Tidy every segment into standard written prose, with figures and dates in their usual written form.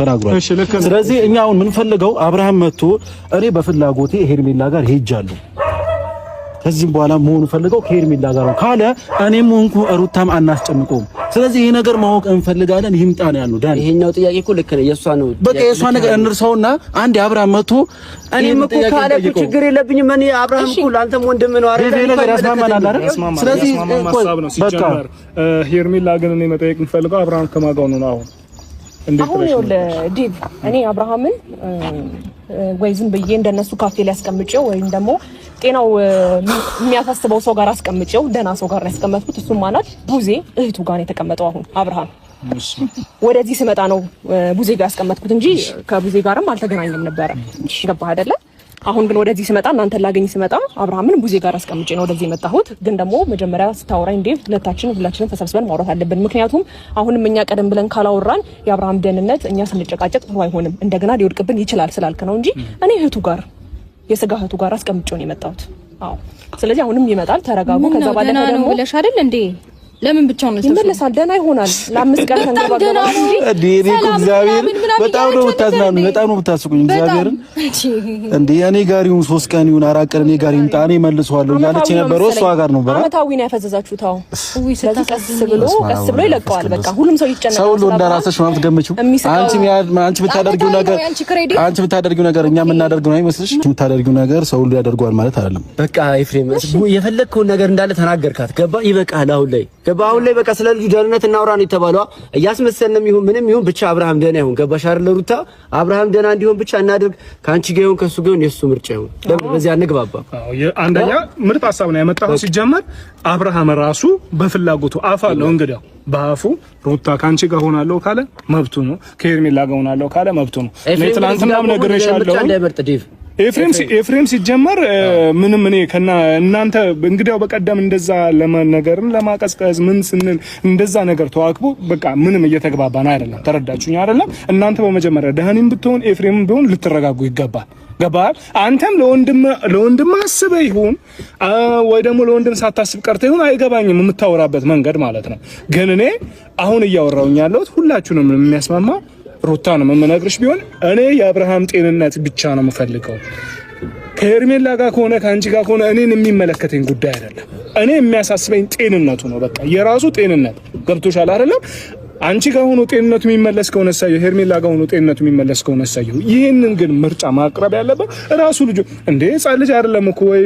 ተናግሯል። ስለዚህ እኛ አሁን ምን ፈልገው አብርሃም መጥቶ እኔ በፍላጎቴ ሄርሜላ ጋር ሄጃለሁ ከዚህም በኋላ መሆኑ ፈልገው ከሄርሜላ ጋር ነው ካለ እኔም ሆንኩ ሩታም አናስጨንቀውም። ስለዚህ ይሄ ነገር ማወቅ እንፈልጋለን። ይምጣ ነው ያለው ዳኒ። ይሄኛው ጥያቄ እኮ ልክ ነው የሷ ነው። በቃ የሷ ነገር እንርሳውና አንድ አብርሃም መጥቶ እኔም እኮ ካለ ችግር የለብኝም። እኔ አብርሃም እኮ ላንተም ወንድም ነው አይደል? ይሄ ነገር ያስማማናል አይደል? ስለዚህ በቃ ሄርሜላ ግን እኔ መጠየቅ እንፈልገው አብርሃም ከማጋው ነው አሁን አሁን ዲቭ እኔ አብርሃምን ወይ ዝም ብዬ እንደነሱ ካፌ ላይ አስቀምጬው ወይም ደግሞ ጤናው የሚያሳስበው ሰው ጋር አስቀምጬው ደህና ሰው ጋር ያስቀመጥኩት እሱ ማለት ቡዜ እህቱ ጋር ነው የተቀመጠው። አሁን አብርሃም ወደዚህ ስመጣ ነው ቡዜ ጋር ያስቀመጥኩት እንጂ ከቡዜ ጋርም አልተገናኘም ነበር። ገባህ አይደለ? አሁን ግን ወደዚህ ስመጣ እናንተ ላገኝ ስመጣ አብርሃምን ቡዜ ጋር አስቀምጬ ነው ወደዚህ የመጣሁት። ግን ደግሞ መጀመሪያ ስታወራኝ እንዴ ሁላችንም ተሰብስበን ማውራት አለብን። ምክንያቱም አሁንም እኛ ቀደም ብለን ካላወራን የአብርሃም ደህንነት እኛ ስንጨቃጨቅ ጥሩ አይሆንም፣ እንደገና ሊወድቅብን ይችላል ስላልክ ነው እንጂ እኔ እህቱ ጋር የስጋ እህቱ ጋር አስቀምጬ ነው የመጣሁት። አዎ ስለዚህ አሁንም ይመጣል። ተረጋጉ። ከዛ ባለፈ ደግሞ ብለሽ አይደል እንዴ ለምን ብቻው ነው ይመለሳል? ደህና ይሆናል። ለአምስት ቀን ተንገባገባ እንጂ ዲኔ እግዚአብሔር በጣም ነው የምታዝናኑ፣ በጣም ነው የምታስቁኝ። እግዚአብሔር እንዴ እኔ ጋር ይሁን 3 ቀን ይሁን 4 ቀን እኔ ጋር ይምጣ እኔ መልሰዋለሁ እያለች የነበረው እሷ ጋር ነው። በራ አመታዊ ነው ያፈዘዛችሁት። አዎ ቀስ ብሎ ይለቀዋል። በቃ ሁሉም ሰው ይጨነቃል። ሰው ሁሉ እንደራስሽ ነው የምትገምጪው። አንቺ ብታደርጊው ነገር እኛ የምናደርገው ነው አይመስልሽ? የምታደርጊው ነገር ሰው ሁሉ ያደርገዋል ማለት አይደለም። በቃ ኤፍሬም የፈለግከውን ነገር እንዳለ ተናገርካት። ገባ? ይበቃል። አሁን ላይ በቃ ስለ ልጁ ደህንነት እናውራ ነው የተባለው። እያስመሰልንም ይሁን ምንም ይሁን ብቻ አብርሃም ደህና ይሁን። ገባሽ አይደል ሩታ? አብርሃም ደህና እንዲሆን ብቻ እናድርግ። ካንቺ ጋር ይሁን ከሱ ጋር ይሁን የሱ ምርጫ ይሁን። ለምን በዚህ አንግባባ? አንደኛ ምርጥ ሐሳብ ነው ያመጣው። ሲጀመር አብርሃም ራሱ በፍላጎቱ አፋለው እንግዲያው በአፉ ሩታ ካንቺ ጋር ሆናለሁ ካለ መብቱ ነው። ከሄርሜላ ጋር ሆናለሁ ካለ መብቱ ነው። እኔ ትናንትናም ነግሬሻለሁ። ኤፍሬም ሲጀመር ምንም እኔ ከና እናንተ እንግዲያው በቀደም እንደዛ ለማነገርን ለማቀዝቀዝ ምን ስንል እንደዛ ነገር ተዋክቦ በቃ ምንም እየተግባባን አይደለም። ተረዳችሁኝ አይደለም? እናንተ በመጀመሪያ ደህኒም ብትሆን ኤፍሬምም ቢሆን ልትረጋጉ ይገባል። ገባል? አንተም ለወንድም አስበህ ይሁን ወይ ደግሞ ለወንድም ሳታስብ ቀርተህ ይሁን አይገባኝም የምታወራበት መንገድ ማለት ነው። ግን እኔ አሁን እያወራሁኝ ያለሁት ሁላችሁንም የሚያስማማ ሩታ ነው የምነግርሽ። ቢሆን እኔ የአብርሃም ጤንነት ብቻ ነው የምፈልገው። ከሄርሜላ ጋር ከሆነ ከአንቺ ጋር ከሆነ እኔን የሚመለከተኝ ጉዳይ አይደለም። እኔ የሚያሳስበኝ ጤንነቱ ነው። በቃ የራሱ ጤንነት ገብቶሻል አይደለም? አንቺ ጋር ሆኖ ጤንነቱ የሚመለስ ከሆነ ሳይሆን ሄርሜላ ጋር ሆኖ ጤንነቱ የሚመለስ ከሆነ ሳይሆን ይሄንን ግን ምርጫ ማቅረብ ያለበት ራሱ ልጁ እንዴ ሕፃን ልጅ አይደለም እኮ ወይ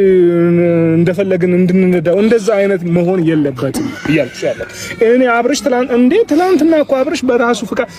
እንደፈለግን እንድንነዳው እንደዛ አይነት መሆን የለበትም እያልኩሽ ያለው እኔ አብርሽ ትላንትና እኮ አብርሽ በራሱ ፍቃድ